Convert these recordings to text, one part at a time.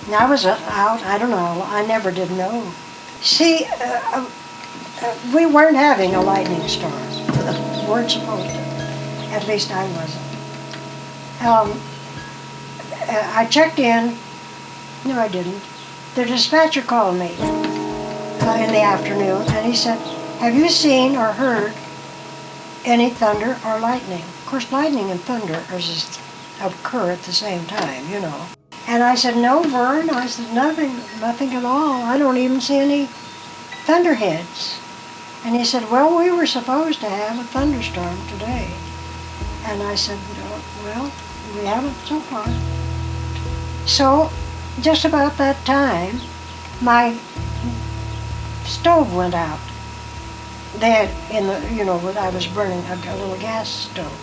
And I was out, I don't know, I never did know. See, we weren't having a lightning storm. Weren't supposed to. At least I wasn't. I checked in. No, I didn't. The dispatcher called me in the afternoon, and he said, "Have you seen or heard any thunder or lightning?" Of course, lightning and thunder occur at the same time, you know. And I said, "No, Vern." I said, nothing at all. I don't even see any thunderheads." And he said, "Well, we were supposed to have a thunderstorm today." And I said, "Well, we haven't so far." So, just about that time, my stove went out. They had, I was burning a little gas stove,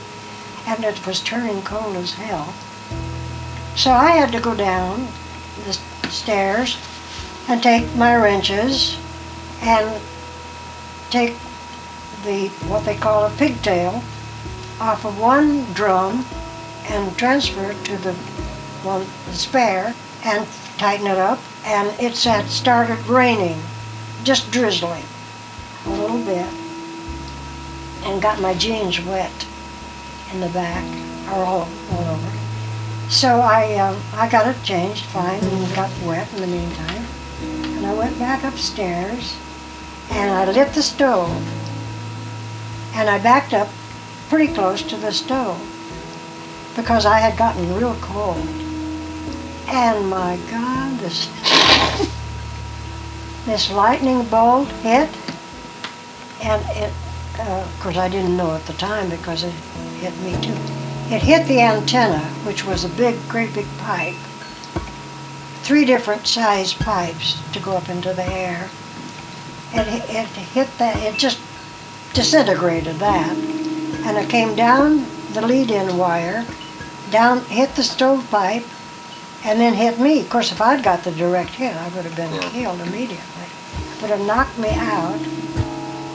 and it was turning cold as hell. So I had to go down the stairs and take my wrenches and take what they call a pigtail off of one drum and transfer it to the spare and tighten it up, and it started raining, just drizzling a little bit, and got my jeans wet in the back, or all over. So I got it changed fine and got wet in the meantime, and I went back upstairs and I lit the stove, and I backed up pretty close to the stove because I had gotten real cold. And my God, this lightning bolt hit, and of course I didn't know at the time because it hit me too. It hit the antenna, which was a great big pipe, 3 different size pipes to go up into the air. It hit that, it just disintegrated that, and it came down the lead-in wire, hit the stovepipe, and then hit me. Of course, if I'd got the direct hit, I would have been killed immediately. But it knocked me out,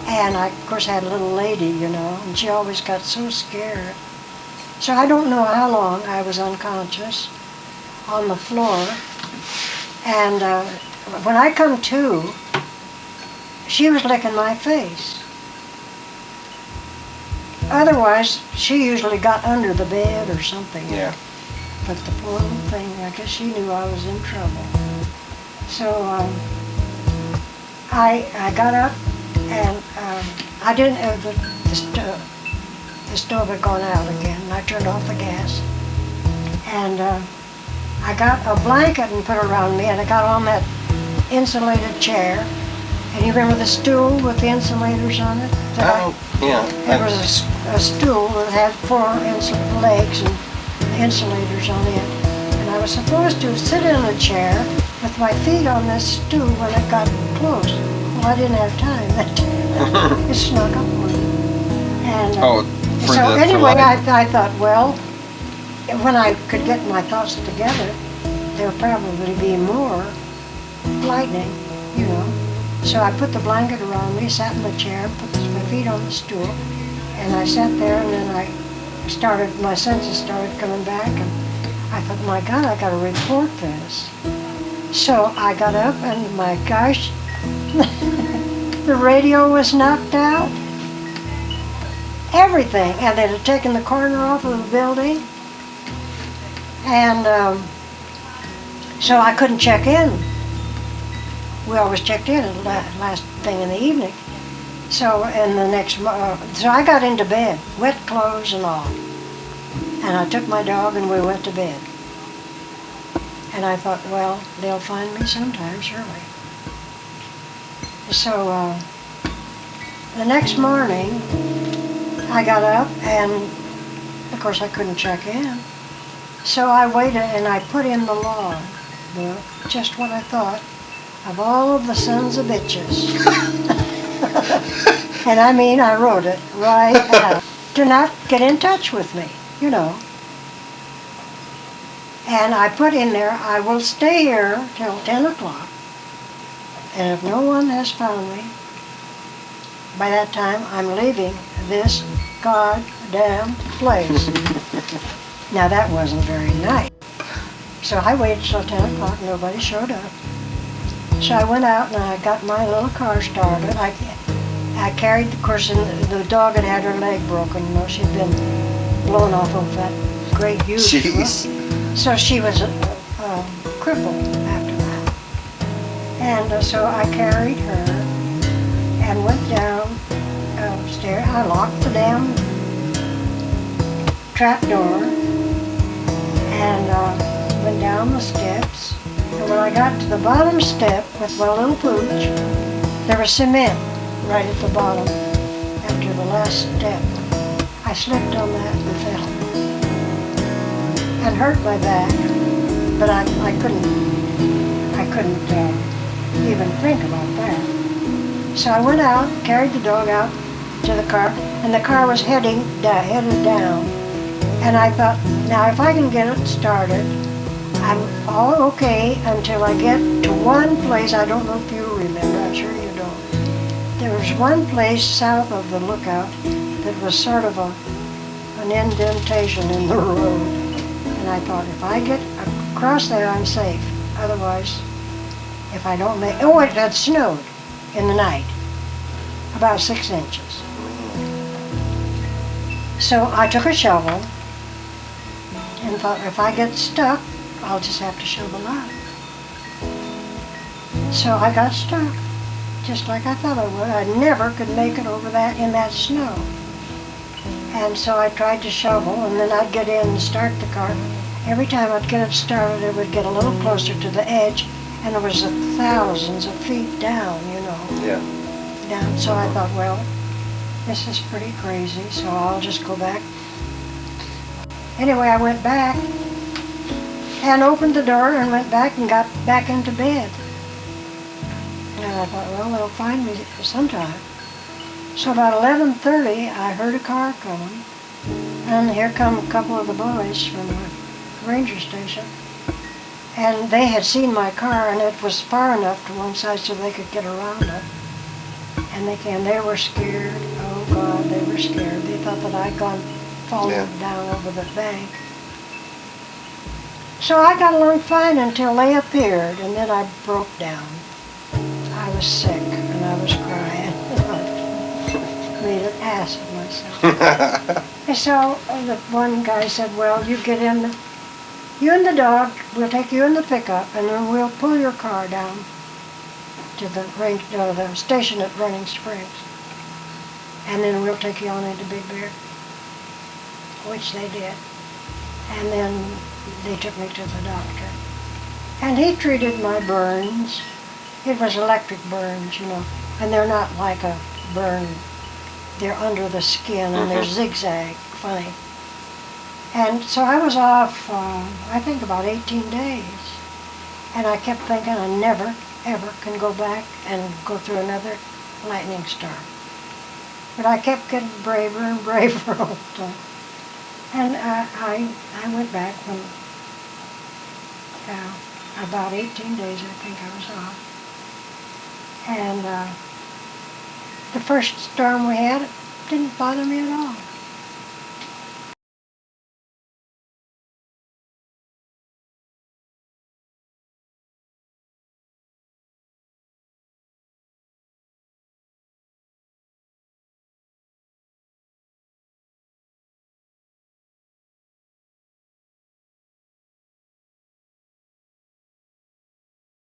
and I, of course, had a little lady, and she always got so scared. So I don't know how long I was unconscious on the floor, and when I come to, she was licking my face. Otherwise, she usually got under the bed or something. Yeah. But the poor little thing, I guess she knew I was in trouble. So I got up, and I didn't. The stove had gone out again, and I turned off the gas. And I got a blanket and put it around me, and I got on that insulated chair. And you remember the stool with the insulators on it? Yeah. It was a stool that had 4 legs and insulators on it. And I was supposed to sit in a chair with my feet on this stool when it got close. Well, I didn't have time. It snuck up on me. And so anyway, I thought, well, when I could get my thoughts together, there'd probably be more lightning, So I put the blanket around me, sat in the chair, put my feet on the stool, and I sat there, and then my senses started coming back, and I thought, my God, I gotta report this. So I got up, and my gosh, the radio was knocked out. Everything, and they had taken the corner off of the building, and so I couldn't check in. We always checked in at the last thing in the evening. So so I got into bed, wet clothes and all. And I took my dog and we went to bed. And I thought, well, they'll find me sometime, surely. So the next morning, I got up and, of course, I couldn't check in. So I waited and I put in the log book, just what I thought of all of the sons of bitches. And I mean, I wrote it right out. Do not get in touch with me, And I put in there, I will stay here till 10 o'clock. And if no one has found me, by that time I'm leaving this goddamn place. Now that wasn't very nice. So I waited till 10 o'clock, nobody showed up. So I went out and I got my little car started. I carried, of course, the dog had her leg broken. You know, she'd been blown off of that great huge Jeez. truck. So she was crippled after that. And so I carried her and went downstairs. I locked the damn trap door and went down the steps. And when I got to the bottom step with my little pooch, there was cement right at the bottom after the last step. I slipped on that and fell and hurt my back, but I couldn't even think about that. So I went out, carried the dog out to the car, and the car was headed down. And I thought, now if I can get it started, I'm all okay until I get to one place. I don't know if you remember, I'm sure you don't. There was one place south of the lookout that was sort of an indentation in the road. And I thought, if I get across there, I'm safe. Otherwise, if I don't make... Oh, it had snowed in the night, about 6 inches. So I took a shovel and thought, if I get stuck, I'll just have to shovel out. So I got stuck, just like I thought I would. I never could make it over that in that snow. And so I tried to shovel, and then I'd get in and start the car. Every time I'd get it started, it would get a little closer to the edge, and it was thousands of feet down, you know. Yeah. Down. So I thought, well, this is pretty crazy, so I'll just go back. Anyway, I went back and opened the door and went back and got back into bed. And I thought, well, they'll find me sometime. So about 11:30, I heard a car coming, and here come a couple of the boys from the ranger station. And they had seen my car, and it was far enough to one side so they could get around it. And they came. They were scared. Oh God, they were scared. They thought that I'd fallen down over the bank. So I got along fine until they appeared, and then I broke down. I was sick, and I was crying. I made an ass of myself. And so the one guy said, well, you get in, you and the dog, we'll take you in the pickup, and then we'll pull your car down to the station at Running Springs. And then we'll take you on into Big Bear, which they did. And then they took me to the doctor. And he treated my burns. It was electric burns, you know, and they're not like a burn. They're under the skin, and they're zigzag, funny. And so I was off, I think about 18 days. And I kept thinking I never, ever can go back and go through another lightning storm. But I kept getting braver and braver all the time. And I went back when about 18 days, I think I was off. And the first storm we had, it didn't bother me at all.